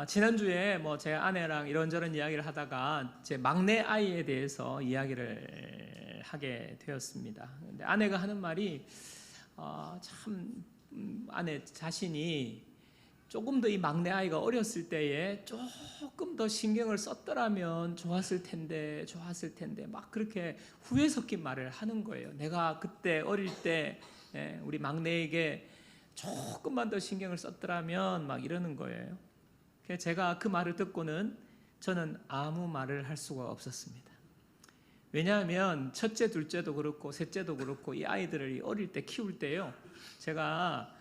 지난주에 제 아내랑 이런저런 이야기를 하다가 제 막내 아이에 대해서 이야기를 하게 되었습니다. 근데 아내가 하는 말이 참 아내 자신이 조금 더 이 막내 아이가 어렸을 때에 조금 더 신경을 썼더라면 좋았을 텐데 막 그렇게 후회 섞인 말을 하는 거예요. 내가 그때 어릴 때 우리 막내에게 조금만 더 신경을 썼더라면 막 이러는 거예요. 제가 그 말을 듣고는 저는 아무 말을 할 수가 없었습니다. 왜냐하면 첫째, 둘째도 그렇고 셋째도 그렇고 이 아이들을 어릴 때 키울 때요, 제가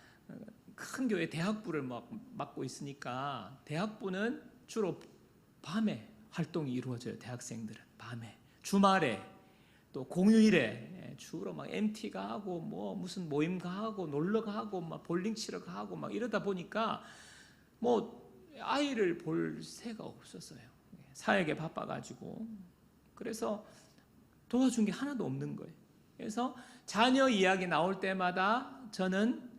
큰 교회 대학부를 맡고 있으니까 대학부는 주로 밤에 활동이 이루어져요. 대학생들은 밤에, 주말에, 또 공휴일에 주로 MT 가고 무슨 모임 가고 놀러 가고 볼링 치러 가고 이러다 보니까 아이를 볼 새가 없었어요. 사역에 바빠가지고. 그래서 도와준 게 하나도 없는 거예요. 그래서 자녀 이야기 나올 때마다 저는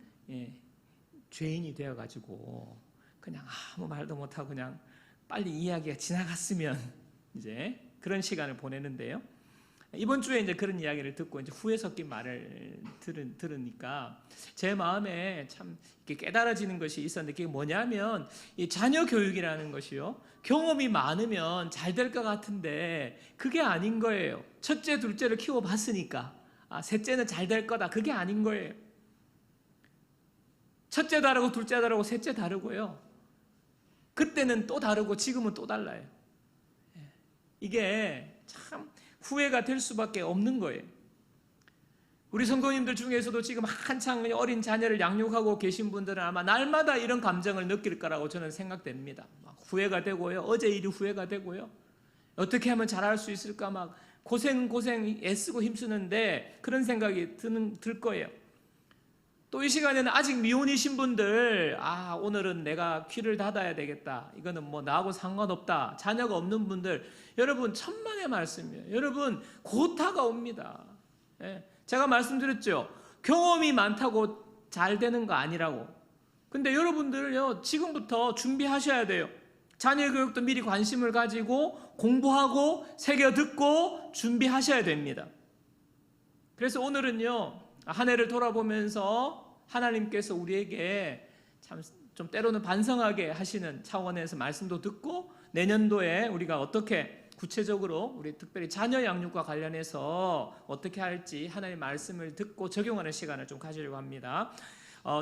죄인이 되어가지고 그냥 아무 말도 못하고 그냥 빨리 이야기가 지나갔으면 이제 그런 시간을 보내는데요. 이번 주에 이제 그런 이야기를 듣고 이제 후회 섞인 말을 들으니까 제 마음에 참 깨달아지는 것이 있었는데, 그게 뭐냐면 이 자녀 교육이라는 것이요, 경험이 많으면 잘 될 것 같은데 그게 아닌 거예요. 첫째, 둘째를 키워봤으니까 셋째는 잘 될 거다, 그게 아닌 거예요. 첫째 다르고 둘째 다르고 셋째 다르고요, 그때는 또 다르고 지금은 또 달라요. 이게 참 후회가 될 수밖에 없는 거예요. 우리 성도님들 중에서도 지금 한창 어린 자녀를 양육하고 계신 분들은 아마 날마다 이런 감정을 느낄 거라고 저는 생각됩니다. 후회가 되고요, 어제 일이 후회가 되고요, 어떻게 하면 잘할 수 있을까 고생 애쓰고 힘쓰는데 그런 생각이 들 거예요. 또 이 시간에는 아직 미혼이신 분들, 오늘은 내가 귀를 닫아야 되겠다, 이거는 나하고 상관없다, 자녀가 없는 분들, 여러분 천만의 말씀이에요. 여러분 곧 다가옵니다. 제가 말씀드렸죠, 경험이 많다고 잘 되는 거 아니라고. 근데 여러분들요, 지금부터 준비하셔야 돼요. 자녀 교육도 미리 관심을 가지고 공부하고 새겨 듣고 준비하셔야 됩니다. 그래서 오늘은요, 한 해를 돌아보면서 하나님께서 우리에게 참 좀 때로는 반성하게 하시는 차원에서 말씀도 듣고, 내년도에 우리가 어떻게 구체적으로 우리 특별히 자녀 양육과 관련해서 어떻게 할지 하나님의 말씀을 듣고 적용하는 시간을 좀 가지려고 합니다.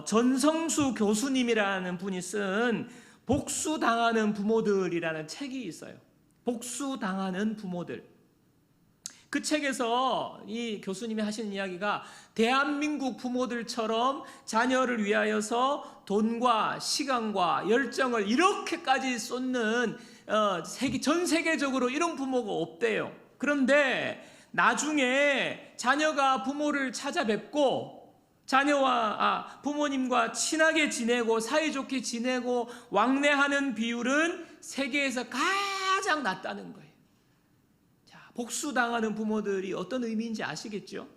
전성수 교수님이라는 분이 쓴 복수당하는 부모들이라는 책이 있어요. 복수당하는 부모들. 그 책에서 이 교수님이 하시는 이야기가, 대한민국 부모들처럼 자녀를 위하여서 돈과 시간과 열정을 이렇게까지 쏟는 전 세계적으로 이런 부모가 없대요. 그런데 나중에 자녀가 부모를 찾아뵙고 자녀와 부모님과 친하게 지내고 사이좋게 지내고 왕래하는 비율은 세계에서 가장 낮다는 거예요. 복수당하는 부모들이 어떤 의미인지 아시겠죠?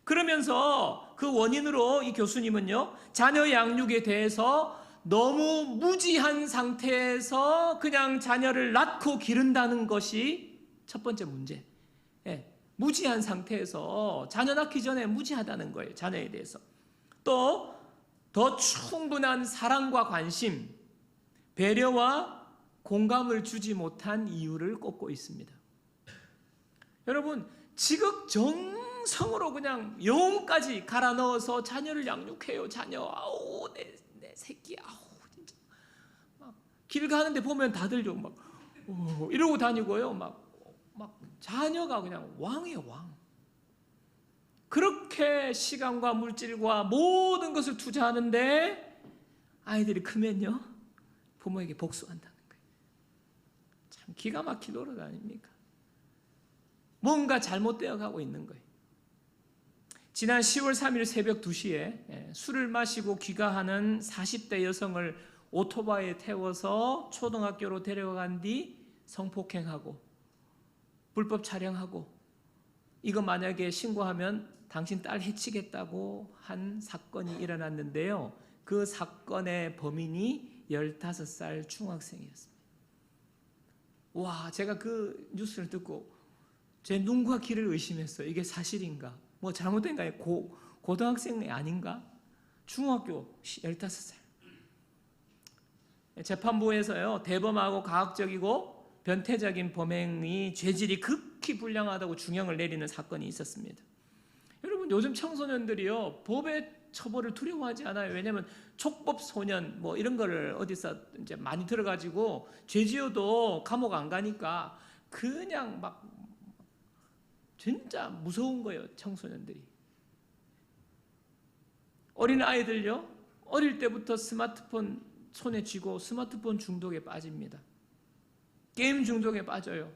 그러면서 그 원인으로 이 교수님은요, 자녀 양육에 대해서 너무 무지한 상태에서 그냥 자녀를 낳고 기른다는 것이 첫 번째 문제. 무지한 상태에서 자녀 낳기 전에 무지하다는 거예요. 자녀에 대해서. 또 더 충분한 사랑과 관심, 배려와 공감을 주지 못한 이유를 꼽고 있습니다. 여러분, 지극정성으로 그냥 영혼까지 갈아 넣어서 자녀를 양육해요. 자녀, 내 새끼, 진짜. 길 가는데 보면 다들 좀 이러고 다니고요. 자녀가 그냥 왕이에요, 왕. 그렇게 시간과 물질과 모든 것을 투자하는데 아이들이 크면요, 부모에게 복수한다는 거예요. 참 기가 막힌 노릇 아닙니까? 뭔가 잘못되어 가고 있는 거예요. 지난 10월 3일 새벽 2시에 술을 마시고 귀가하는 40대 여성을 오토바이에 태워서 초등학교로 데려간 뒤 성폭행하고 불법 촬영하고, 이거 만약에 신고하면 당신 딸 해치겠다고 한 사건이 일어났는데요, 그 사건의 범인이 15살 중학생이었습니다. 와, 제가 그 뉴스를 듣고 제 눈과 귀를 의심했어요. 이게 사실인가? 뭐 잘못된가? 고등학생이 아닌가? 중학교 15살. 재판부에서요, 대범하고 가학적이고 변태적인 범행이 죄질이 극히 불량하다고 중형을 내리는 사건이 있었습니다. 여러분, 요즘 청소년들이요, 법의 처벌을 두려워하지 않아요. 왜냐하면 촉법 소년 뭐 이런 거를 어디서 이제 많이 들어가지고 죄지어도 감옥 안 가니까 그냥 막 진짜 무서운 거예요, 청소년들이. 어린 아이들요, 어릴 때부터 스마트폰 손에 쥐고 스마트폰 중독에 빠집니다. 게임 중독에 빠져요.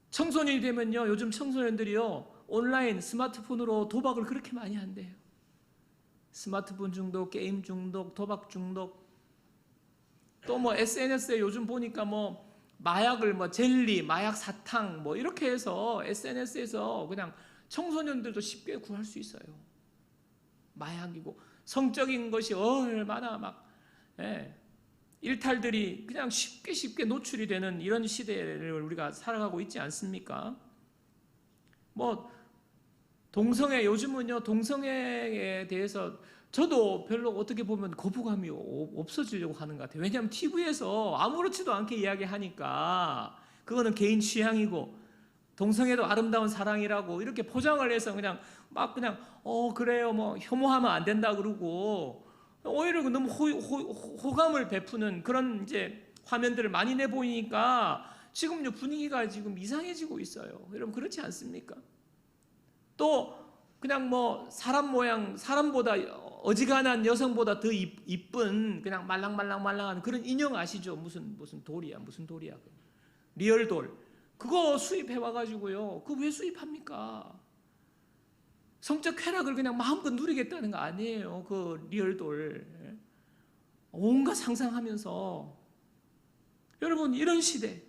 청소년이 되면요, 요즘 청소년들이요, 온라인 스마트폰으로 도박을 그렇게 많이 한대요. 스마트폰 중독, 게임 중독, 도박 중독. 또 뭐 SNS에 요즘 보니까 뭐 마약을 뭐 젤리, 마약 사탕 뭐 이렇게 해서 SNS에서 그냥 청소년들도 쉽게 구할 수 있어요. 마약이고 성적인 것이 얼마나 막 일탈들이 그냥 쉽게 노출이 되는 이런 시대를 우리가 살아가고 있지 않습니까? 뭐 동성애, 요즘은요, 동성애에 대해서 저도 별로 어떻게 보면 거부감이 없어지려고 하는 것 같아요. 왜냐하면 TV에서 아무렇지도 않게 이야기하니까 그거는 개인 취향이고 동성애도 아름다운 사랑이라고 이렇게 포장을 해서 그냥 막 그냥 그래요, 뭐 혐오하면 안 된다 그러고 오히려 너무 호감을 베푸는 그런 이제 화면들을 많이 내보이니까 지금 분위기가 지금 이상해지고 있어요. 여러분, 그렇지 않습니까? 또 그냥 뭐 사람 모양, 사람보다 어지간한 여성보다 더 이쁜 그냥 말랑말랑한 그런 인형 아시죠? 무슨 돌이야, 무슨 돌이야? 리얼돌. 그거 수입해 와가지고요. 그거 왜 수입합니까? 성적 쾌락을 그냥 마음껏 누리겠다는 거 아니에요. 그 리얼돌. 온갖 상상하면서. 여러분, 이런 시대.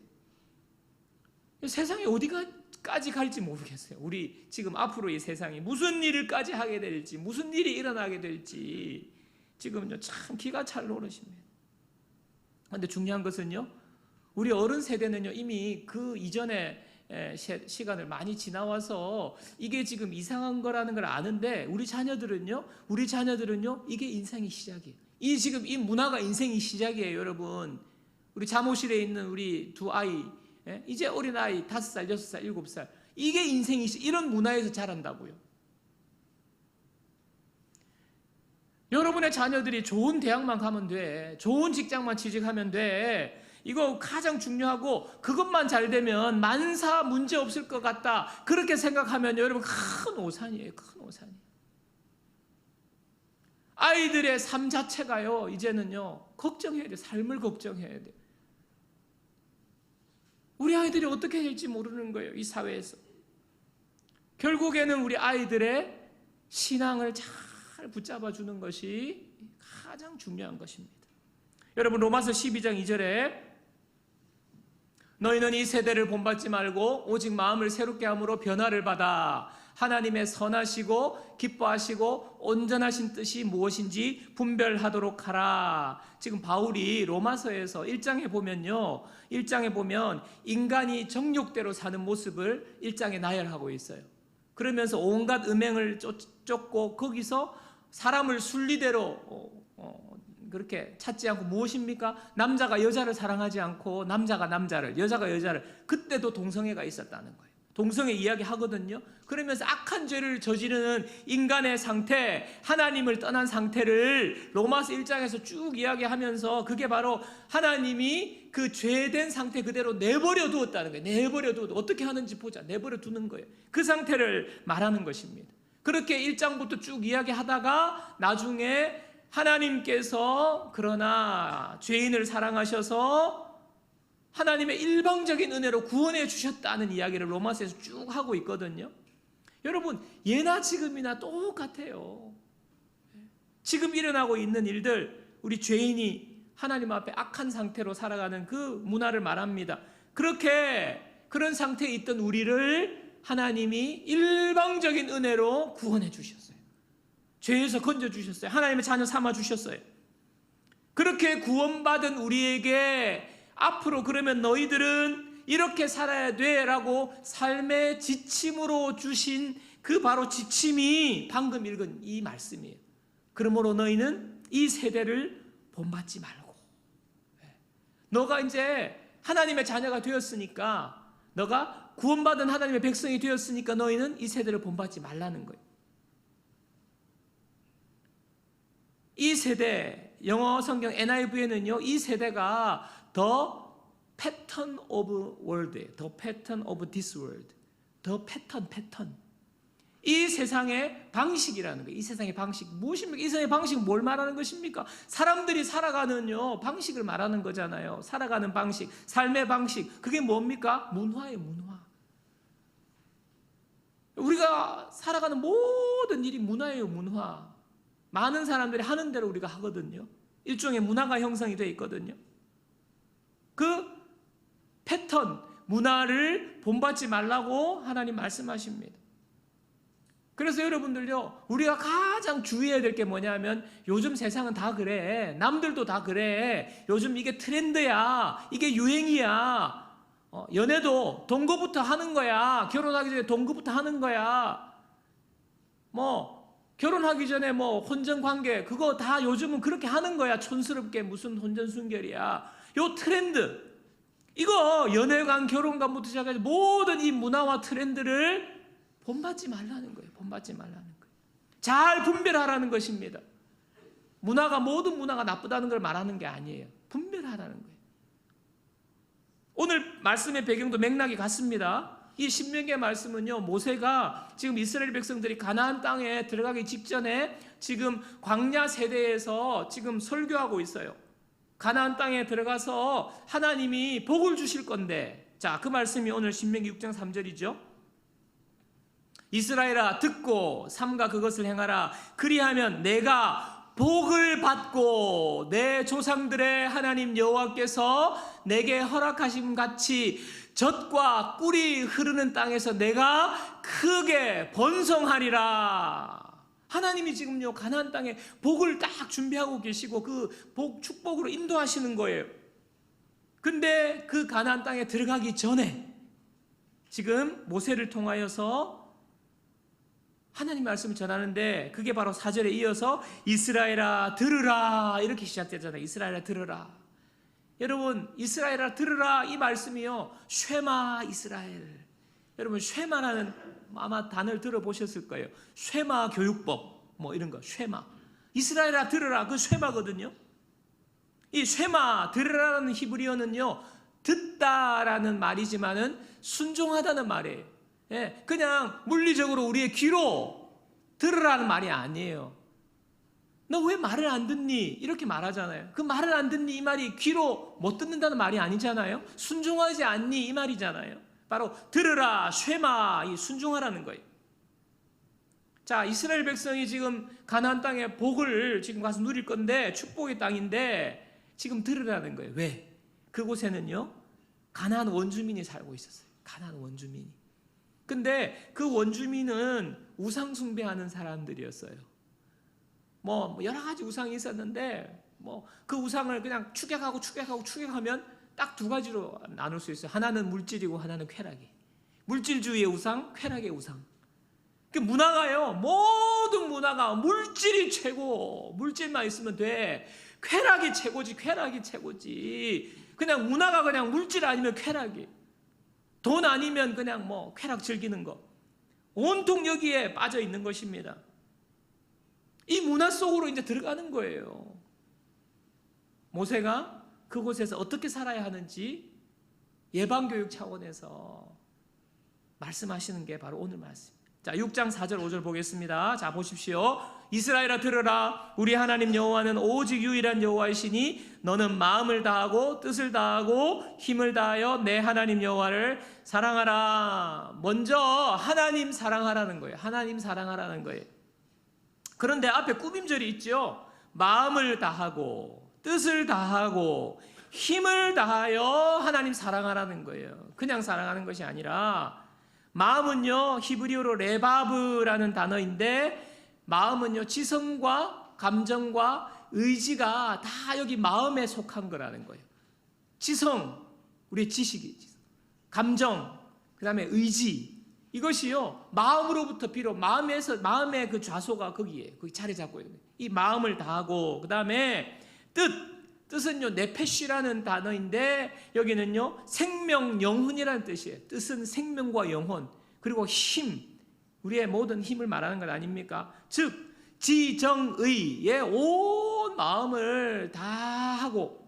세상이 어디까지 갈지 모르겠어요. 우리 지금 앞으로 이 세상이 무슨 일을까지 하게 될지, 무슨 일이 일어나게 될지 지금요 참 기가 찰 노릇입니다. 그런데 중요한 것은요, 우리 어른 세대는요 이미 그 이전에 시간을 많이 지나와서 이게 지금 이상한 거라는 걸 아는데 우리 자녀들은요 이게 인생의 시작이에요. 지금 이 문화가 인생의 시작이에요, 여러분. 우리 잠옷실에 있는 우리 두 아이, 이제 어린아이 5살, 6살, 7살, 이게 인생이 이런 문화에서 자란다고요. 여러분의 자녀들이 좋은 대학만 가면 돼, 좋은 직장만 취직하면 돼, 이거 가장 중요하고 그것만 잘 되면 만사 문제 없을 것 같다, 그렇게 생각하면 여러분 큰 오산이에요. 큰 오산이에요. 아이들의 삶 자체가요 이제는요 걱정해야 돼. 삶을 걱정해야 돼. 우리 아이들이 어떻게 될지 모르는 거예요, 이 사회에서. 결국에는 우리 아이들의 신앙을 잘 붙잡아 주는 것이 가장 중요한 것입니다. 여러분, 로마서 12장 2절에 너희는 이 세대를 본받지 말고 오직 마음을 새롭게 함으로 변화를 받아 하나님의 선하시고 기뻐하시고 온전하신 뜻이 무엇인지 분별하도록 하라. 지금 바울이 로마서에서 1장에 보면요, 1장에 보면 인간이 정욕대로 사는 모습을 1장에 나열하고 있어요. 그러면서 온갖 음행을 쫓고 거기서 사람을 순리대로 그렇게 찾지 않고 무엇입니까? 남자가 여자를 사랑하지 않고 남자가 남자를, 여자가 여자를, 그때도 동성애가 있었다는 거예요. 동성애 이야기 하거든요. 그러면서 악한 죄를 저지르는 인간의 상태, 하나님을 떠난 상태를 로마서 1장에서 쭉 이야기하면서 그게 바로 하나님이 그 죄된 상태 그대로 내버려 두었다는 거예요. 내버려 두었다. 어떻게 하는지 보자. 내버려 두는 거예요. 그 상태를 말하는 것입니다. 그렇게 1장부터 쭉 이야기하다가 나중에 하나님께서 그러나 죄인을 사랑하셔서 하나님의 일방적인 은혜로 구원해 주셨다는 이야기를 로마서에서 쭉 하고 있거든요. 여러분, 예나 지금이나 똑같아요. 지금 일어나고 있는 일들, 우리 죄인이 하나님 앞에 악한 상태로 살아가는 그 문화를 말합니다. 그런 상태에 있던 우리를 하나님이 일방적인 은혜로 구원해 주셨어요. 죄에서 건져주셨어요. 하나님의 자녀 삼아주셨어요. 그렇게 구원받은 우리에게 앞으로 그러면 너희들은 이렇게 살아야 돼 라고 삶의 지침으로 주신 그 바로 지침이 방금 읽은 이 말씀이에요. 그러므로 너희는 이 세대를 본받지 말고, 너가 이제 하나님의 자녀가 되었으니까, 너가 구원받은 하나님의 백성이 되었으니까 너희는 이 세대를 본받지 말라는 거예요. 이 세대, 영어 성경 NIV에는요, 이 세대가 the pattern of world예요. the pattern of this world. the pattern. 이 세상의 방식이라는 거예요. 이 세상의 방식 무엇입니까? 이 세상의 방식 뭘 말하는 것입니까? 사람들이 살아가는 방식을 말하는 거잖아요. 살아가는 방식, 삶의 방식. 그게 뭡니까? 문화예요, 문화. 우리가 살아가는 모든 일이 문화예요, 문화. 많은 사람들이 하는 대로 우리가 하거든요. 일종의 문화가 형성이 되어 있거든요. 그 패턴, 문화를 본받지 말라고 하나님 말씀하십니다. 그래서 여러분들요, 우리가 가장 주의해야 될 게 뭐냐면, 요즘 세상은 다 그래. 남들도 다 그래. 요즘 이게 트렌드야. 이게 유행이야. 연애도 동거부터 하는 거야. 결혼하기 전에 동거부터 하는 거야. 결혼하기 전에 혼전 관계, 그거 다 요즘은 그렇게 하는 거야. 촌스럽게 무슨 혼전 순결이야. 요 트렌드, 이거 연애관, 결혼관부터 시작해서 모든 이 문화와 트렌드를 본받지 말라는 거예요. 본받지 말라는 거예요. 잘 분별하라는 것입니다. 모든 문화가 나쁘다는 걸 말하는 게 아니에요. 분별하라는 거예요. 오늘 말씀의 배경도 맥락이 같습니다. 이 신명기의 말씀은요, 모세가 지금 이스라엘 백성들이 가나안 땅에 들어가기 직전에 지금 광야 세대에서 지금 설교하고 있어요. 가나안 땅에 들어가서 하나님이 복을 주실 건데, 자, 그 말씀이 오늘 신명기 6장 3절이죠. 이스라엘아, 듣고 삼가 그것을 행하라. 그리하면 내가 복을 받고 내 조상들의 하나님 여호와께서 내게 허락하심 같이 젖과 꿀이 흐르는 땅에서 내가 크게 번성하리라. 하나님이 지금요, 가나안 땅에 복을 딱 준비하고 계시고 그 축복으로 인도하시는 거예요. 근데 그 가나안 땅에 들어가기 전에 지금 모세를 통하여서 하나님 말씀을 전하는데, 그게 바로 4절에 이어서 이스라엘아 들으라 이렇게 시작되잖아요. 이스라엘아 들으라. 여러분, 이스라엘아 들으라 이 말씀이요, 쉐마 이스라엘. 여러분, 쉐마라는 아마 단어를 들어보셨을 거예요. 쉐마 교육법 이런 거, 쉐마. 이스라엘아 들으라, 그 쉐마거든요. 이 쉐마 들으라는 히브리어는요, 듣다라는 말이지만은 순종하다는 말이에요. 그냥 물리적으로 우리의 귀로 들으라는 말이 아니에요. 너 왜 말을 안 듣니? 이렇게 말하잖아요. 그 말을 안 듣니 이 말이 귀로 못 듣는다는 말이 아니잖아요. 순종하지 않니 이 말이잖아요. 바로 들으라, 쉐마, 이 순종하라는 거예요. 자, 이스라엘 백성이 지금 가나안 땅의 복을 지금 가서 누릴 건데, 축복의 땅인데 지금 들으라는 거예요. 왜? 그곳에는요, 가나안 원주민이 살고 있었어요. 가나안 원주민이. 근데 그 원주민은 우상 숭배하는 사람들이었어요. 여러 가지 우상이 있었는데 그 우상을 그냥 추격하면 딱 두 가지로 나눌 수 있어요. 하나는 물질이고 하나는 쾌락이. 물질주의의 우상, 쾌락의 우상. 그 문화가요, 모든 문화가 물질이 최고, 물질만 있으면 돼. 쾌락이 최고지, 쾌락이 최고지. 그냥 문화가 그냥 물질 아니면 쾌락이. 돈 아니면 그냥 쾌락 즐기는 거. 온통 여기에 빠져 있는 것입니다. 이 문화 속으로 이제 들어가는 거예요. 모세가 그곳에서 어떻게 살아야 하는지 예방교육 차원에서 말씀하시는 게 바로 오늘 말씀. 자, 6장 4절 5절 보겠습니다. 자, 보십시오. 이스라엘아 들으라. 우리 하나님 여호와는 오직 유일한 여호와이시니 너는 마음을 다하고 뜻을 다하고 힘을 다하여 내 하나님 여호와를 사랑하라. 먼저 하나님 사랑하라는 거예요. 하나님 사랑하라는 거예요. 그런데 앞에 꾸밈절이 있죠. 마음을 다하고 뜻을 다하고 힘을 다하여 하나님 사랑하라는 거예요. 그냥 사랑하는 것이 아니라, 마음은요, 히브리어로 레바브라는 단어인데 마음은요, 지성과 감정과 의지가 다 여기 마음에 속한 거라는 거예요. 지성, 우리의 지식이, 감정, 그 다음에 의지, 이것이요, 마음으로부터 비롯, 마음의 그 좌소가 거기 자리 잡고 있는 거예요. 이 마음을 다하고, 그 다음에 뜻은요, 네페시라는 단어인데, 여기는요, 생명, 영혼이라는 뜻이에요. 뜻은 생명과 영혼, 그리고 힘, 우리의 모든 힘을 말하는 것 아닙니까? 즉, 지정의의 온 마음을 다하고,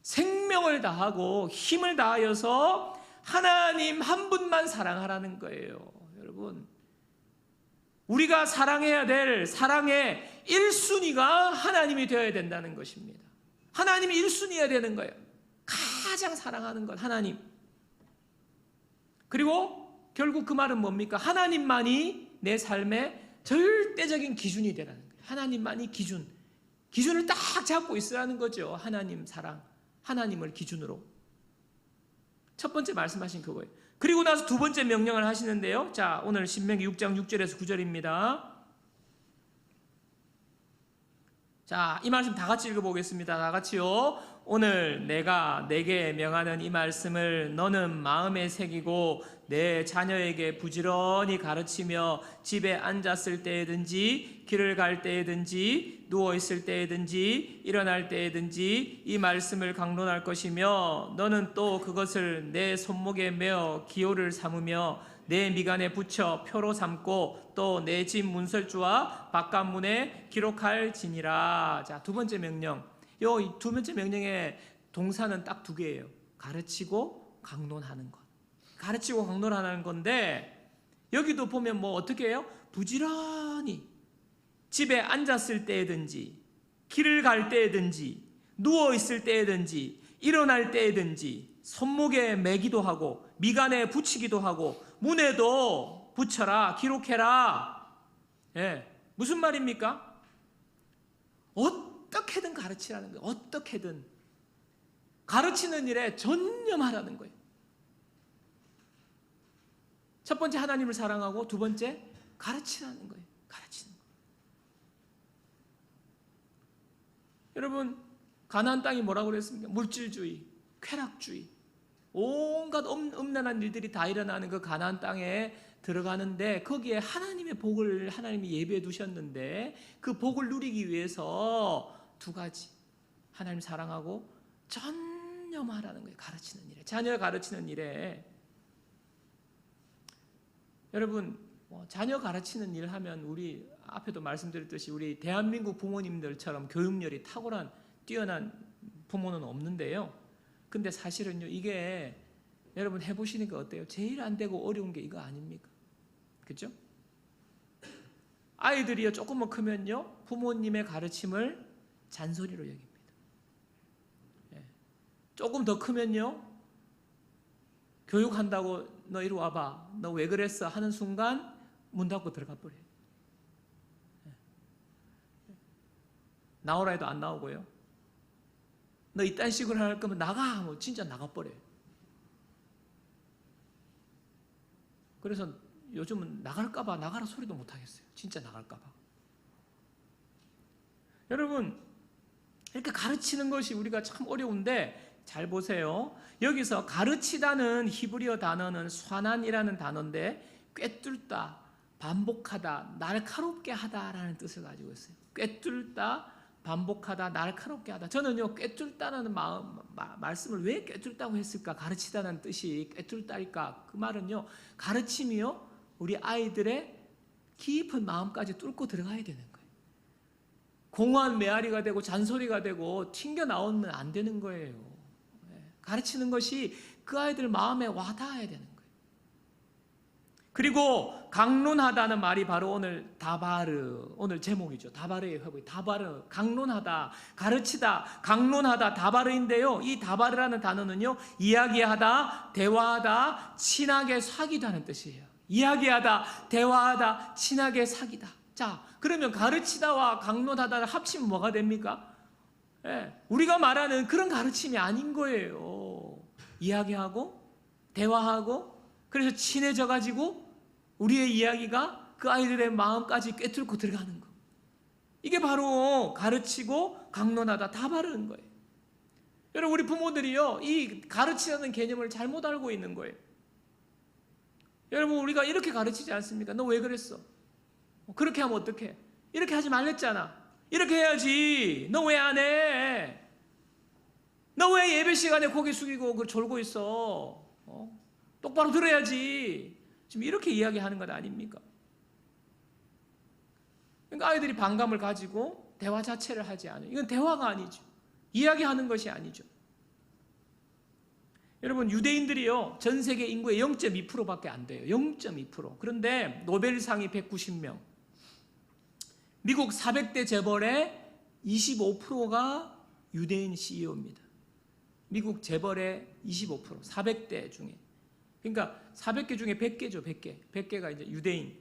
생명을 다하고, 힘을 다하여서 하나님 한 분만 사랑하라는 거예요. 여러분, 우리가 사랑해야 될 사랑의 1순위가 하나님이 되어야 된다는 것입니다. 하나님이 1순위여야 되는 거예요. 가장 사랑하는 것, 하나님. 그리고 결국 그 말은 뭡니까? 하나님만이 내 삶의 절대적인 기준이 되라는 거예요. 하나님만이 기준을 딱 잡고 있으라는 거죠. 하나님 사랑, 하나님을 기준으로. 첫 번째 말씀하신 그거예요. 그리고 나서 두 번째 명령을 하시는데요. 자, 오늘 신명기 6장 6절에서 9절입니다. 자, 이 말씀 다 같이 읽어보겠습니다. 다 같이요. 오늘 내가 내게 명하는 이 말씀을 너는 마음에 새기고 내 자녀에게 부지런히 가르치며 집에 앉았을 때에든지 길을 갈 때에든지 누워있을 때에든지 일어날 때에든지 이 말씀을 강론할 것이며 너는 또 그것을 내 손목에 메어 기호를 삼으며 내 미간에 붙여 표로 삼고 또 내 집 문설주와 바깥문에 기록할지니라. 자, 두 번째 명령. 이 두 번째 명령의 동사는 딱 두 개예요. 가르치고 강론하는 것. 가르치고 강론하는 건데 여기도 보면 뭐 어떻게 해요? 부지런히 집에 앉았을 때든지 길을 갈 때든지 누워 있을 때든지 일어날 때든지 손목에 매기도 하고 미간에 붙이기도 하고 문에도 붙여라, 기록해라. 예, 무슨 말입니까? 어떻게든 가르치라는 거예요. 어떻게든 가르치는 일에 전념하라는 거예요. 첫 번째 하나님을 사랑하고 두 번째 가르치라는 거예요. 가르치는 거. 여러분, 가나안 땅이 뭐라고 그랬습니까? 물질주의, 쾌락주의, 온갖 음란한 일들이 다 일어나는 그 가나안 땅에 들어가는데 거기에 하나님의 복을 하나님이 예배해 두셨는데 그 복을 누리기 위해서 두 가지, 하나님 사랑하고 전념하라는 거예요. 가르치는 일에, 자녀 가르치는 일에. 여러분, 자녀 가르치는 일 하면 우리 앞에도 말씀드렸듯이 우리 대한민국 부모님들처럼 교육열이 탁월한 뛰어난 부모는 없는데요. 근데 사실은요, 이게 여러분 해보시니까 어때요? 제일 안 되고 어려운 게 이거 아닙니까? 그렇죠? 아이들이요 조금만 크면요 부모님의 가르침을 잔소리로 여깁니다. 예. 조금 더 크면요 교육한다고 너 이리 와봐, 너 왜 그랬어 하는 순간 문 닫고 들어가 버려요. 예. 나오라 해도 안 나오고요. 너 이딴 식으로 할 거면 나가 하면 진짜 나가버려요. 그래서 요즘은 나갈까봐 나가라 소리도 못하겠어요. 진짜 나갈까봐. 여러분, 이렇게 가르치는 것이 우리가 참 어려운데 잘 보세요. 여기서 가르치다는 히브리어 단어는 쇠난이라는 단어인데 꿰뚫다, 반복하다, 날카롭게 하다라는 뜻을 가지고 있어요. 꿰뚫다, 반복하다, 날카롭게 하다. 저는요 꿰뚫다는 말씀을 왜 꿰뚫다고 했을까? 가르치다는 뜻이 꿰뚫다니까 그 말은요 가르침이요 우리 아이들의 깊은 마음까지 뚫고 들어가야 되는 거예요. 공허한 메아리가 되고 잔소리가 되고 튕겨 나오면 안 되는 거예요. 가르치는 것이 그 아이들 마음에 와닿아야 되는 거예요. 그리고 강론하다는 말이 바로 오늘 다바르, 오늘 제목이죠. 다바르의 회복. 다바르, 강론하다, 가르치다, 강론하다, 다바르인데요. 이 다바르라는 단어는요, 이야기하다, 대화하다, 친하게 사귀다는 뜻이에요. 이야기하다, 대화하다, 친하게 사귀다. 자, 그러면 가르치다와 강론하다를 합치면 뭐가 됩니까? 예, 우리가 말하는 그런 가르침이 아닌 거예요. 이야기하고, 대화하고, 그래서 친해져가지고 우리의 이야기가 그 아이들의 마음까지 꿰뚫고 들어가는 거. 이게 바로 가르치고 강론하다, 다 바르는 거예요. 여러분, 우리 부모들이요, 이 가르치라는 개념을 잘못 알고 있는 거예요. 여러분, 우리가 이렇게 가르치지 않습니까? 너 왜 그랬어? 그렇게 하면 어떡해? 이렇게 하지 말랬잖아. 이렇게 해야지. 너 왜 안 해? 너 왜 예배 시간에 고개 숙이고 졸고 있어? 똑바로 들어야지. 지금 이렇게 이야기하는 것 아닙니까? 그러니까 아이들이 반감을 가지고 대화 자체를 하지 않아요. 이건 대화가 아니죠. 이야기하는 것이 아니죠. 여러분, 유대인들이요, 전 세계 인구의 0.2%밖에 안 돼요. 0.2%. 그런데 노벨상이 190명, 미국 400대 재벌의 25%가 유대인 CEO입니다. 미국 재벌의 25%, 400대 중에. 그러니까 400개 중에 100개죠, 100개. 100개가 이제 유대인.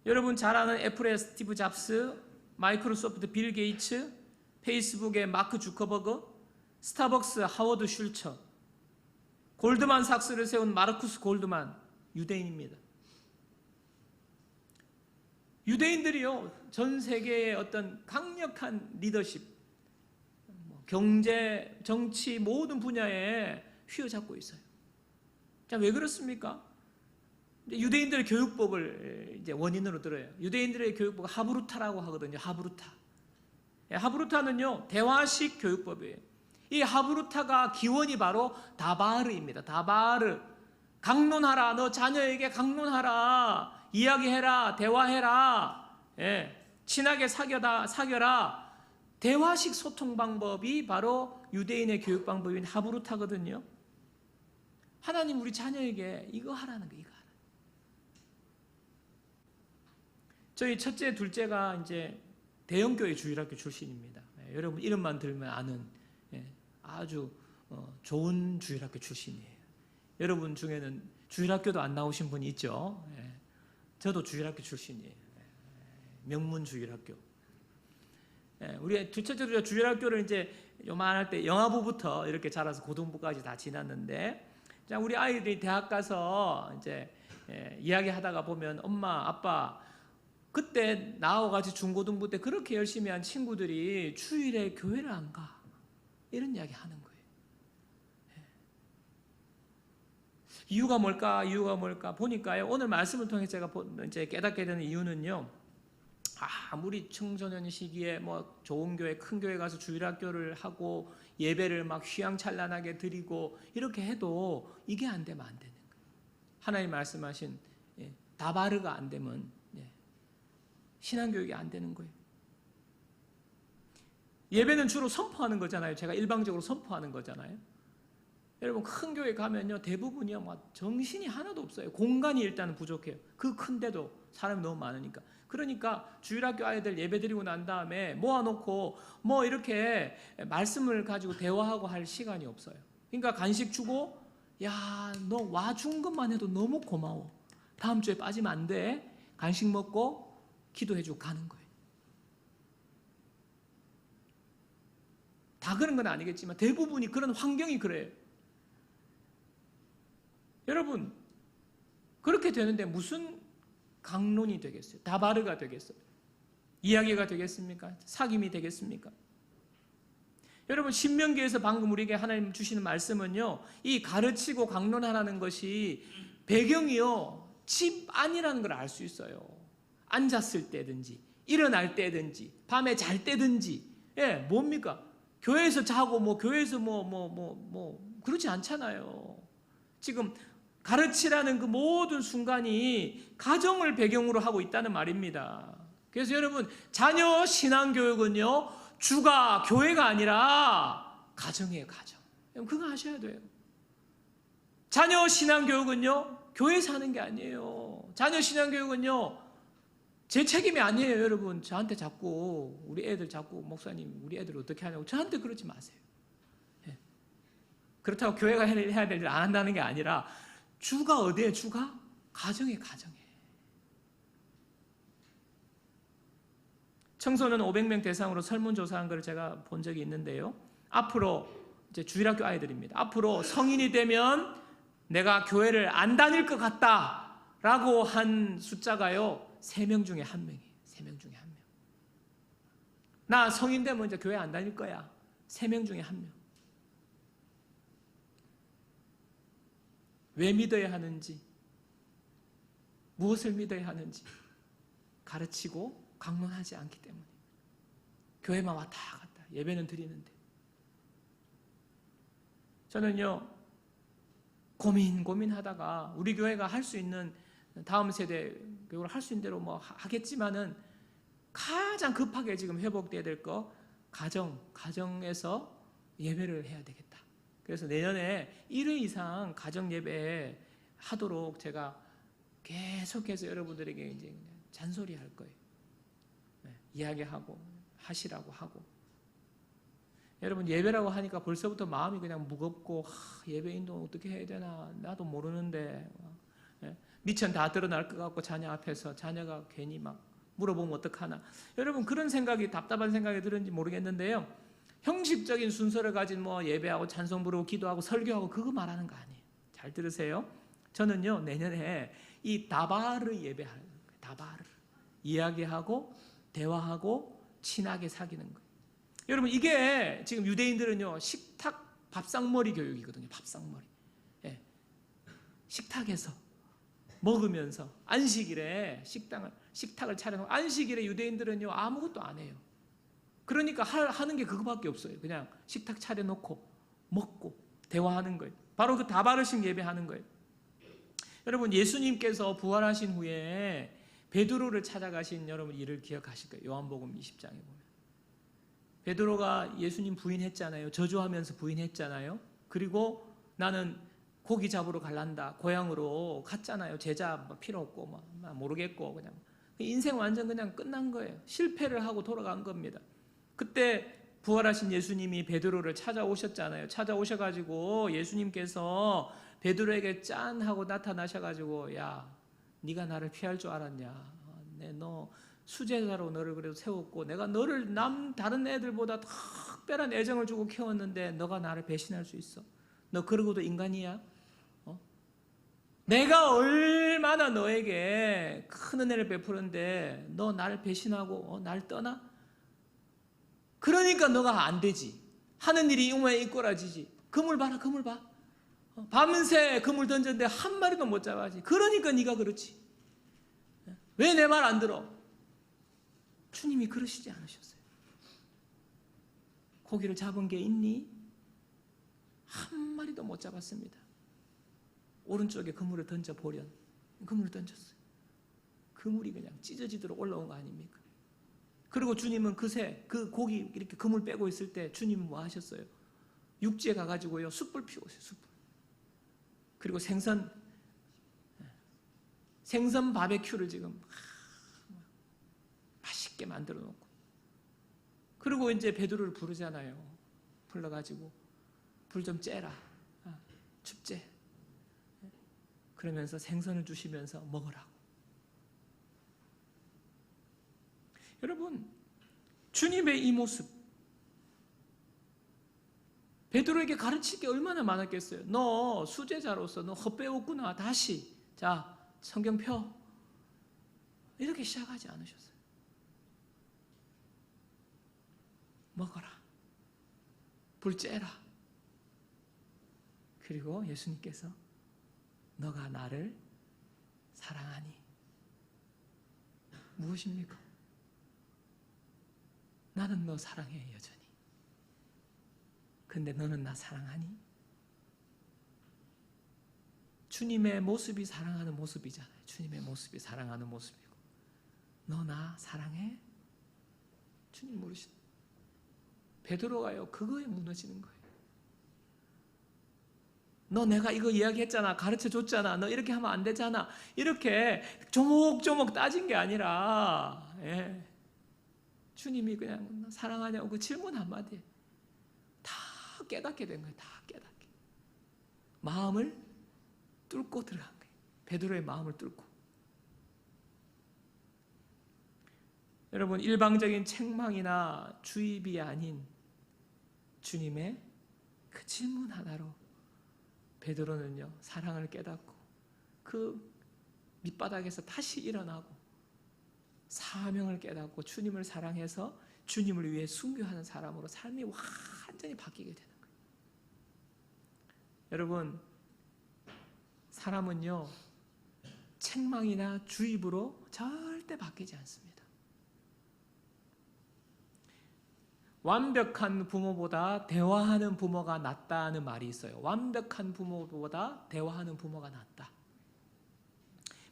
여러분 잘 아는 애플의 스티브 잡스, 마이크로소프트 빌 게이츠, 페이스북의 마크 주커버그, 스타벅스 하워드 슐처, 골드만삭스를 세운 마르쿠스 골드만, 유대인입니다. 유대인들이요, 전 세계의 어떤 강력한 리더십, 경제, 정치 모든 분야에 휘어잡고 있어요. 자, 왜 그렇습니까? 유대인들의 교육법을 이제 원인으로 들어요. 유대인들의 교육법 하브루타라고 하거든요. 하브루타. 하브루타는요, 대화식 교육법이에요. 이 하브루타가 기원이 바로 다바르입니다. 다바르. 강론하라. 너 자녀에게 강론하라. 이야기해라. 대화해라. 친하게 사겨라. 대화식 소통 방법이 바로 유대인의 교육 방법인 하브루타거든요. 하나님 우리 자녀에게 이거 하라는 거예요. 이거 하라. 저희 첫째, 둘째가 이제 대형교회 주일학교 출신입니다. 여러분 이름만 들으면 아는 아주 좋은 주일학교 출신이에요. 여러분 중에는 주일학교도 안 나오신 분이 있죠. 저도 주일학교 출신이에요. 명문 주일학교. 우리 둘째도 주일학교를 이제 요만할 때 영아부부터 이렇게 자라서 고등부까지 다 지났는데, 자, 우리 아이들이 대학 가서 이제 이야기하다가 보면 엄마, 아빠 그때 나하고 같이 중고등부 때 그렇게 열심히 한 친구들이 주일에 교회를 안 가. 이런 이야기 하는 거예요. 이유가 뭘까? 보니까요, 오늘 말씀을 통해 제가 이제 깨닫게 되는 이유는요, 아무리 청소년 시기에 뭐 좋은 교회, 큰 교회 가서 주일학교를 하고 예배를 막 휘황찬란하게 드리고 이렇게 해도 이게 안 되면 안 되는 거예요. 하나님 말씀하신 다바르가 안 되면 신앙교육이 안 되는 거예요. 예배는 주로 선포하는 거잖아요. 제가 일방적으로 선포하는 거잖아요. 여러분 큰 교회 가면요, 대부분이요 막 정신이 하나도 없어요. 공간이 일단은 부족해요. 그 큰데도 사람이 너무 많으니까. 그러니까 주일학교 아이들 예배 드리고 난 다음에 모아놓고 뭐 이렇게 말씀을 가지고 대화하고 할 시간이 없어요. 그러니까 간식 주고, 야, 너 와준 것만 해도 너무 고마워. 다음 주에 빠지면 안 돼. 간식 먹고 기도해주고 가는 거예요. 다 그런 건 아니겠지만 대부분이 그런 환경이 그래요. 여러분 그렇게 되는데 무슨 강론이 되겠어요? 다바르가 되겠어요? 이야기가 되겠습니까? 사귐이 되겠습니까? 여러분 신명기에서 방금 우리에게 하나님 주시는 말씀은요, 이 가르치고 강론하라는 것이 배경이요 집 안이라는 걸 알 수 있어요. 앉았을 때든지 일어날 때든지 밤에 잘 때든지. 뭡니까? 교회에서 자고 뭐 교회에서 뭐 그렇지 않잖아요. 지금 가르치라는 그 모든 순간이 가정을 배경으로 하고 있다는 말입니다. 그래서 여러분 자녀 신앙교육은요 주가 교회가 아니라 가정이에요. 가정. 그거 하셔야 돼요. 자녀 신앙교육은요 교회에서 하는 게 아니에요. 자녀 신앙교육은요 제 책임이 아니에요. 여러분 저한테 자꾸 우리 애들 자꾸 목사님 우리 애들 어떻게 하냐고 저한테 그러지 마세요. 그렇다고 교회가 해야 될 일 안 한다는 게 아니라 주가 어디에? 주가 가정에. 청소년 500명 대상으로 설문조사한 걸 제가 본 적이 있는데요, 앞으로 이제 주일학교 아이들입니다. 앞으로 성인이 되면 내가 교회를 안 다닐 것 같다라고 한 숫자가요 3명 중에 1명이에요. 3명 중에 1명. 나 성인 되면 이제 교회 안 다닐 거야. 3명 중에 1명. 왜 믿어야 하는지, 무엇을 믿어야 하는지 가르치고 강론하지 않기 때문에. 교회만 왔다 갔다 예배는 드리는데. 저는요, 고민하다가 우리 교회가 할 수 있는, 다음 세대 교육을 할 수 있는 대로 뭐 하겠지만은 가장 급하게 지금 회복돼야 될 거, 가정에서 예배를 해야 되겠다. 그래서 내년에 1회 이상 가정 예배 하도록 제가 계속해서 여러분들에게 이제 잔소리 할 거예요. 이야기하고 하시라고 하고. 여러분, 예배라고 하니까 벌써부터 마음이 그냥 무겁고, 예배인도 어떻게 해야 되나 나도 모르는데, 미천 다 드러날 것 같고, 자녀 앞에서 자녀가 괜히 막 물어보면 어떡하나. 여러분, 그런 생각이, 답답한 생각이 들은지 모르겠는데요, 형식적인 순서를 가진 뭐 예배하고 찬송 부르고 기도하고 설교하고 그거 말하는 거 아니에요. 잘 들으세요. 저는요, 내년에 이 다바르 예배하는 거예요. 다바르. 이야기하고 대화하고 친하게 사귀는 거예요. 여러분, 이게 지금 유대인들은요, 식탁 밥상머리 교육이거든요. 밥상머리. 예. 식탁에서 먹으면서 안식일에 식탁을 차려놓고, 안식일에 유대인들은요 아무것도 안 해요. 그러니까 하는 게 그거밖에 없어요. 그냥 식탁 차려놓고 먹고 대화하는 거예요. 바로 그 다바르식 예배하는 거예요. 여러분, 예수님께서 부활하신 후에 베드로를 찾아가신 여러분 일을 기억하실 거예요. 요한복음 20장에 보면 베드로가 예수님 부인했잖아요. 저주하면서 부인했잖아요. 그리고 나는 고기 잡으러 갈란다, 고향으로 갔잖아요. 제자 필요 없고 뭐 모르겠고, 그냥 인생 완전 그냥 끝난 거예요. 실패를 하고 돌아간 겁니다. 그때 부활하신 예수님이 베드로를 찾아오셨잖아요. 찾아오셔가지고 예수님께서 베드로에게 짠 하고 나타나셔가지고, 야, 네가 나를 피할 줄 알았냐? 너 수제자로 너를 그래도 세웠고, 내가 너를 다른 애들보다 특별한 애정을 주고 키웠는데 너가 나를 배신할 수 있어? 너 그러고도 인간이야? 내가 얼마나 너에게 큰 은혜를 베푸는데 너 나를 배신하고 나를 떠나? 그러니까 너가 안 되지. 하는 일이 이마에 이꼬라지지. 그물 봐라, 그물 봐. 밤새 그물 던졌는데 한 마리도 못 잡아지. 그러니까 네가 그렇지. 왜 내 말 안 들어? 주님이 그러시지 않으셨어요. 고기를 잡은 게 있니? 한 마리도 못 잡았습니다. 오른쪽에 그물을 던져보련. 그물을 던졌어요. 그물이 그냥 찢어지도록 올라온 거 아닙니까? 그리고 주님은 그 고기 이렇게 그물 빼고 있을 때 주님은 뭐 하셨어요? 육지에 가가지고요, 숯불 피우고 있어요. 숯불. 그리고 생선 바베큐를 지금 맛있게 만들어 놓고, 그리고 이제 베드로를 부르잖아요. 불러가지고 불 좀 쬐라, 춥제. 그러면서 생선을 주시면서 먹으라고. 여러분, 주님의 이 모습, 베드로에게 가르칠 게 얼마나 많았겠어요. 너 수제자로서 너 헛배웠구나. 다시 자, 성경 펴. 이렇게 시작하지 않으셨어요. 먹어라, 불 쬐라. 그리고 예수님께서 너가 나를 사랑하니. 무엇입니까? 나는 너 사랑해, 여전히. 근데 너는 나 사랑하니? 주님의 모습이 사랑하는 모습이잖아요. 주님의 모습이 사랑하는 모습이고, 너 나 사랑해? 주님 모르시죠? 베드로가요, 그거에 무너지는 거예요. 너 내가 이거 이야기했잖아, 가르쳐줬잖아, 너 이렇게 하면 안 되잖아, 이렇게 조목조목 따진 게 아니라, 주님이 그냥 사랑하냐고 그 질문 한마디에 다 깨닫게 된 거예요. 다 깨닫게. 마음을 뚫고 들어간 거예요. 베드로의 마음을 뚫고. 여러분, 일방적인 책망이나 주입이 아닌 주님의 그 질문 하나로 베드로는요, 사랑을 깨닫고 그 밑바닥에서 다시 일어나고 사명을 깨닫고 주님을 사랑해서 주님을 위해 순교하는 사람으로 삶이 완전히 바뀌게 되는 거예요. 여러분, 사람은요, 책망이나 주입으로 절대 바뀌지 않습니다. 완벽한 부모보다 대화하는 부모가 낫다는 말이 있어요. 완벽한 부모보다 대화하는 부모가 낫다.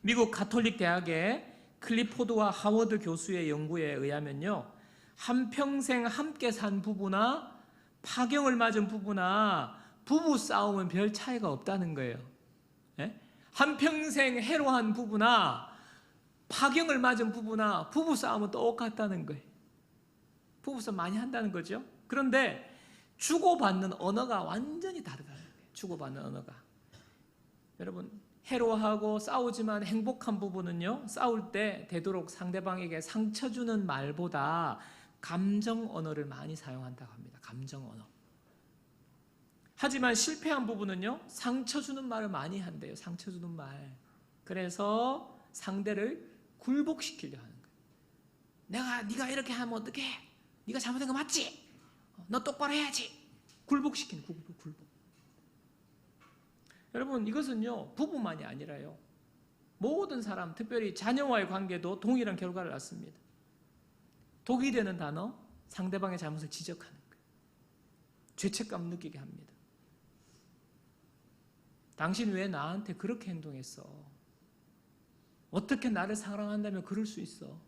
미국 가톨릭 대학의 클리포드와 하워드 교수의 연구에 의하면요, 한평생 함께 산 부부나 파경을 맞은 부부나 부부 싸움은 별 차이가 없다는 거예요. 예? 한평생 해로한 부부나 파경을 맞은 부부나 부부 싸움은 똑같다는 거예요. 부부 싸움 많이 한다는 거죠. 그런데 주고받는 언어가 완전히 다르다는 거예요. 주고받는 언어가. 여러분, 해로하고 싸우지만 행복한 부부는요, 싸울 때 되도록 상대방에게 상처 주는 말보다 감정 언어를 많이 사용한다고 합니다. 감정 언어. 하지만 실패한 부부는요, 상처 주는 말을 많이 한대요. 상처 주는 말. 그래서 상대를 굴복시키려 하는 거예요. 네가 이렇게 하면 어떡해? 네가 잘못한 거 맞지? 너 똑바로 해야지. 굴복. 여러분, 이것은요, 부부만이 아니라요, 모든 사람, 특별히 자녀와의 관계도 동일한 결과를 낳습니다. 독이 되는 단어, 상대방의 잘못을 지적하는 거예요. 죄책감 느끼게 합니다. 당신 왜 나한테 그렇게 행동했어? 어떻게 나를 사랑한다면 그럴 수 있어?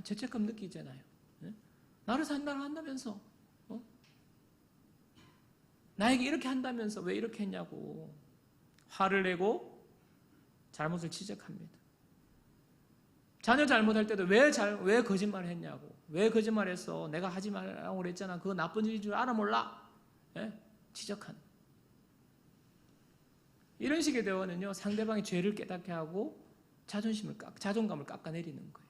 죄책감 느끼잖아요. 나를 사랑한다면서, 나에게 이렇게 한다면서 왜 이렇게 했냐고 화를 내고 잘못을 지적합니다. 자녀 잘못할 때도 왜 거짓말을 했냐고, 왜 거짓말했어? 내가 하지 말라고 그랬잖아. 그거 나쁜 일인 줄 알아 몰라? 지적하는. 이런 식의 대화는요, 상대방의 죄를 깨닫게 하고 자존감을 깎아내리는 거예요.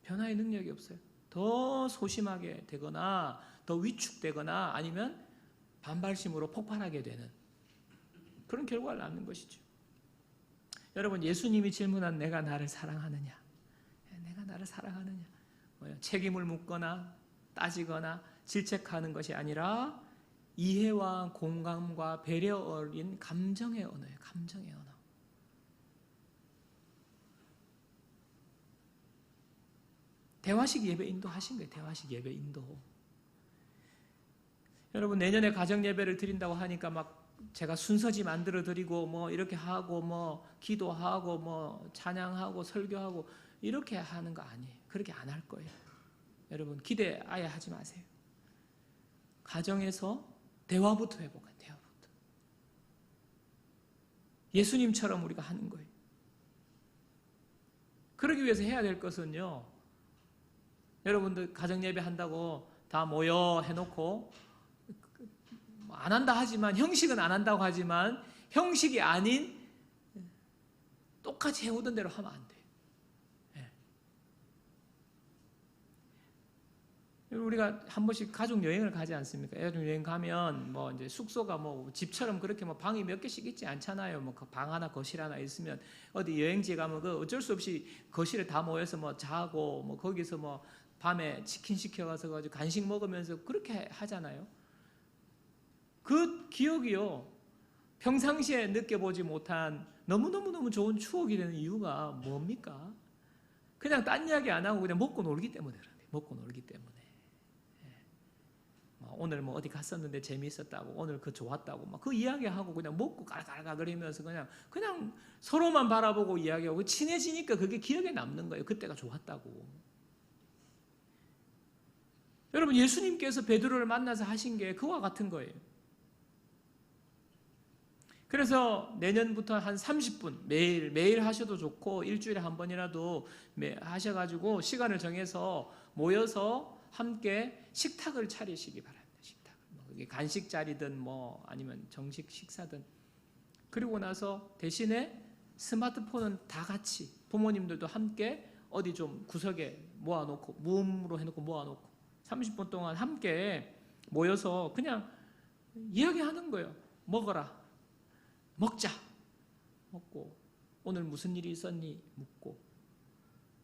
변화의 능력이 없어요. 더 소심하게 되거나 더 위축되거나 아니면 반발심으로 폭발하게 되는 그런 결과를 낳는 것이죠. 여러분, 예수님이 질문한 내가 나를 사랑하느냐? 내가 나를 사랑하느냐? 책임을 묻거나 따지거나 질책하는 것이 아니라 이해와 공감과 배려 어린 감정의 언어예요. 감정의 언어. 대화식 예배 인도하신 거예요. 대화식 예배 인도. 여러분, 내년에 가정 예배를 드린다고 하니까 막 제가 순서지 만들어 드리고 뭐 이렇게 하고 뭐 기도하고 뭐 찬양하고 설교하고 이렇게 하는 거 아니에요. 그렇게 안 할 거예요. 여러분, 기대 아예 하지 마세요. 가정에서 대화부터 해보고, 대화부터. 예수님처럼 우리가 하는 거예요. 그러기 위해서 해야 될 것은요, 여러분들 가정 예배 한다고 다 모여 해놓고 안 한다 하지만, 형식은 안 한다고 하지만 형식이 아닌 똑같이 해오던 대로 하면 안 돼요. 우리가 한 번씩 가족 여행을 가지 않습니까? 가족 여행 가면 뭐 이제 숙소가 뭐 집처럼 그렇게 뭐 방이 몇 개씩 있지 않잖아요. 뭐 방 하나, 거실 하나 있으면 어디 여행지에 가면 그 어쩔 수 없이 거실에 다 모여서 뭐 자고 뭐 거기서 뭐 밤에 치킨 시켜가서 가지고 간식 먹으면서 그렇게 하잖아요. 그 기억이요, 평상시에 느껴보지 못한 너무너무 좋은 추억이 되는 이유가 뭡니까? 그냥 딴 이야기 안 하고 그냥 먹고 놀기 때문에 그래요. 먹고 놀기 때문에. 오늘 뭐 어디 갔었는데 재미있었다고, 오늘 그 좋았다고 막 그 이야기하고 그냥 먹고 깔깔깔거리면서 그냥 서로만 바라보고 이야기하고 친해지니까 그게 기억에 남는 거예요. 그때가 좋았다고. 여러분, 예수님께서 베드로를 만나서 하신 게 그와 같은 거예요. 그래서 내년부터 한 30분 매일 하셔도 좋고 일주일에 한 번이라도 하셔가지고 시간을 정해서 모여서 함께 식탁을 차리시기 바랍니다. 식탁. 그게 간식 자리든 뭐 아니면 정식 식사든. 그리고 나서 대신에 스마트폰은 다 같이 부모님들도 함께 어디 좀 구석에 모아놓고 무음으로 해놓고 모아놓고 30분 동안 함께 모여서 그냥 이야기하는 거예요. 먹어라. 먹자. 먹고 오늘 무슨 일이 있었니? 묻고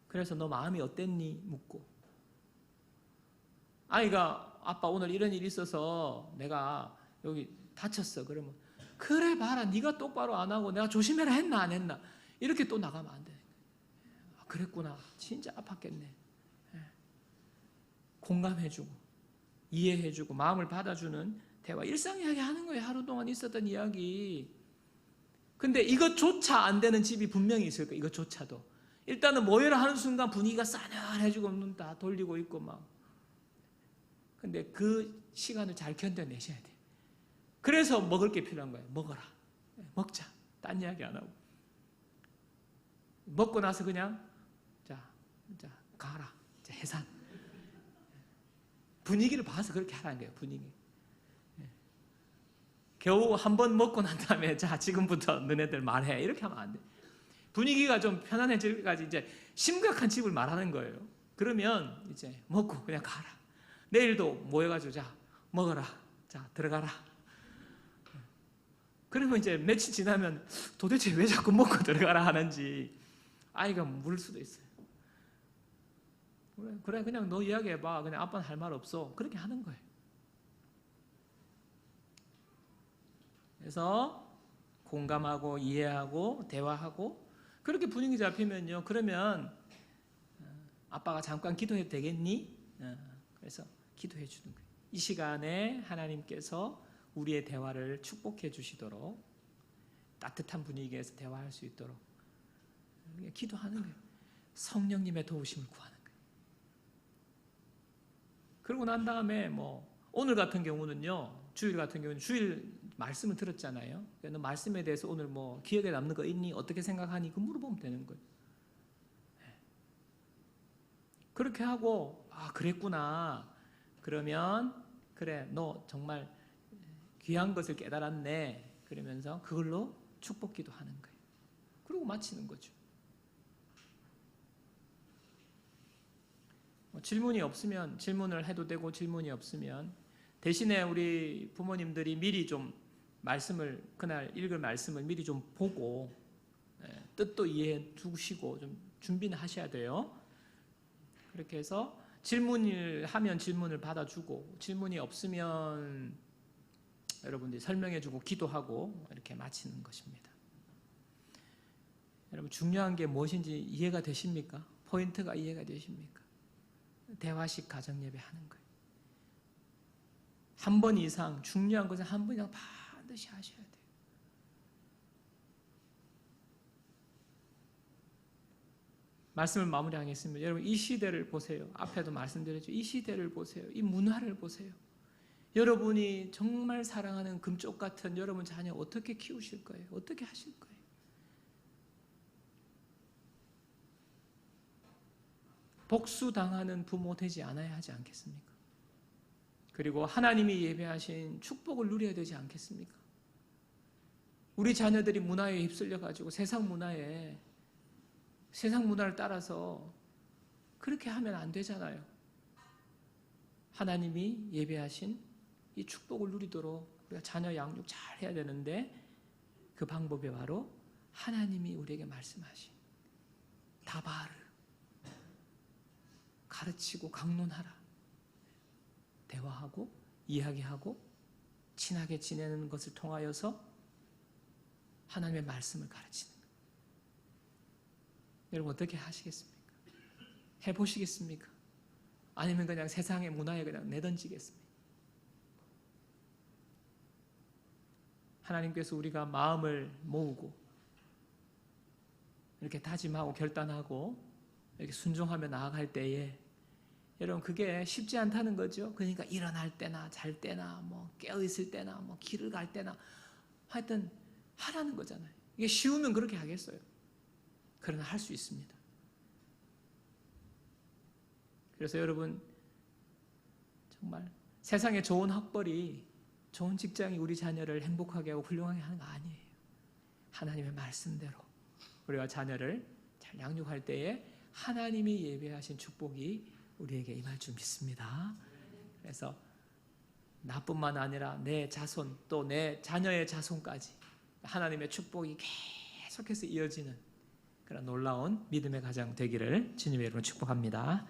그래서 너 마음이 어땠니? 묻고 아이가 아빠 오늘 이런 일이 있어서 내가 여기 다쳤어. 그러면 그래 봐라. 네가 똑바로 안 하고 내가 조심해라 했나 안 했나. 이렇게 또 나가면 안 돼. 그랬구나. 진짜 아팠겠네. 공감해주고 이해해주고 마음을 받아주는 대화. 일상 이야기 하는 거예요. 하루 동안 있었던 이야기. 근데 이것조차 안 되는 집이 분명히 있을 거예요. 이것조차도. 일단은 모여라 하는 순간 분위기가 싸늘해지고 눈 다 돌리고 있고 막. 근데 그 시간을 잘 견뎌내셔야 돼요. 그래서 먹을 게 필요한 거예요. 먹어라. 먹자. 딴 이야기 안 하고. 먹고 나서 그냥 자 가라. 자, 해산. 분위기를 봐서 그렇게 하라는 거예요. 분위기. 겨우 한 번 먹고 난 다음에 자 지금부터 너네들 말해. 이렇게 하면 안 돼. 분위기가 좀 편안해질 때까지 이제 심각한 집을 말하는 거예요. 그러면 이제 먹고 그냥 가라. 내일도 모여가지고 자 먹어라. 자 들어가라. 그러면 이제 며칠 지나면 도대체 왜 자꾸 먹고 들어가라 하는지 아이가 물을 수도 있어요. 그래 그냥 너 이야기해봐. 그냥 아빠는 할 말 없어. 그렇게 하는 거예요. 그래서 공감하고 이해하고 대화하고 그렇게 분위기 잡히면요. 그러면 아빠가 잠깐 기도해도 되겠니? 그래서 기도해 주는 거예요. 이 시간에 하나님께서 우리의 대화를 축복해 주시도록 따뜻한 분위기에서 대화할 수 있도록 기도하는 거예요. 성령님의 도우심을 구하는 거예요. 그러고 난 다음에 뭐 오늘 같은 경우는요. 주일 같은 경우는 주일 말씀을 들었잖아요. 너 말씀에 대해서 오늘 뭐 기억에 남는 거 있니? 어떻게 생각하니? 그 물어보면 되는 거예요. 그렇게 하고 아 그랬구나. 그러면 그래 너 정말 귀한 것을 깨달았네. 그러면서 그걸로 축복기도 하는 거예요. 그리고 마치는 거죠. 질문이 없으면 질문을 해도 되고 질문이 없으면 대신에 우리 부모님들이 미리 좀 말씀을 그날 읽을 말씀을 미리 좀 보고 뜻도 이해해 두시고 좀 준비는 하셔야 돼요. 그렇게 해서 질문을 하면 질문을 받아주고 질문이 없으면 여러분들이 설명해주고 기도하고 이렇게 마치는 것입니다. 여러분 중요한 게 무엇인지 이해가 되십니까? 포인트가 이해가 되십니까? 대화식 가정예배 하는 거예요. 한 번 이상 중요한 것은 한 번 이상 반드시 하셔야 돼요. 말씀을 마무리하겠습니다. 여러분 이 시대를 보세요. 앞에도 말씀드렸죠. 이 시대를 보세요. 이 문화를 보세요. 여러분이 정말 사랑하는 금쪽 같은 여러분 자녀 어떻게 키우실 거예요? 어떻게 하실 거예요? 복수당하는 부모 되지 않아야 하지 않겠습니까? 그리고 하나님이 예배하신 축복을 누려야 되지 않겠습니까? 우리 자녀들이 문화에 휩쓸려가지고 세상 문화를 따라서 그렇게 하면 안 되잖아요. 하나님이 예배하신 이 축복을 누리도록 우리가 자녀 양육 잘 해야 되는데 그 방법이 바로 하나님이 우리에게 말씀하신 다바르 가르치고 강론하라. 대화하고 이야기하고 친하게 지내는 것을 통하여서 하나님의 말씀을 가르치는 거예요. 여러분 어떻게 하시겠습니까? 해보시겠습니까? 아니면 그냥 세상의 문화에 그냥 내던지겠습니까? 하나님께서 우리가 마음을 모으고 이렇게 다짐하고 결단하고 이렇게 순종하며 나아갈 때에 여러분 그게 쉽지 않다는 거죠. 그러니까 일어날 때나 잘 때나 뭐 깨어있을 때나 뭐 길을 갈 때나 하여튼 하라는 거잖아요. 이게 쉬우면 그렇게 하겠어요. 그러나 할 수 있습니다. 그래서 여러분 정말 세상에 좋은 학벌이 좋은 직장이 우리 자녀를 행복하게 하고 훌륭하게 하는 거 아니에요. 하나님의 말씀대로 우리가 자녀를 잘 양육할 때에 하나님이 예배하신 축복이 우리에게 임할 줄 믿습니다. 그래서 나뿐만 아니라 내 자손 또 내 자녀의 자손까지 하나님의 축복이 계속해서 이어지는 그런 놀라운 믿음의 가정 되기를 주님의 이름으로 축복합니다.